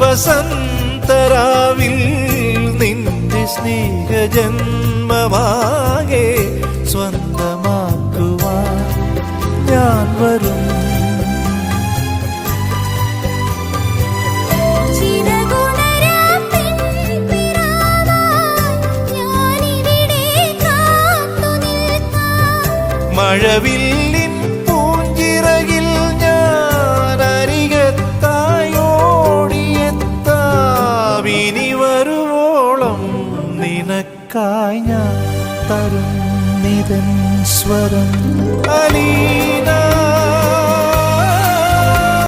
വസന്തരാവിൽ നിന്റെ സ്നേഹജന്മമാകെ സ്വന്തമാക്കുവാൻ ഞാൻ വരും. മഴവില്ലിൻ പൂഞ്ചിറകിൽ ഞാൻ അരികത്തായി ഓടിയെത്താം. ഇനി വരുവോളം നിനക്കായി ഞാൻ തരും നിതൻ സ്വരം. അലി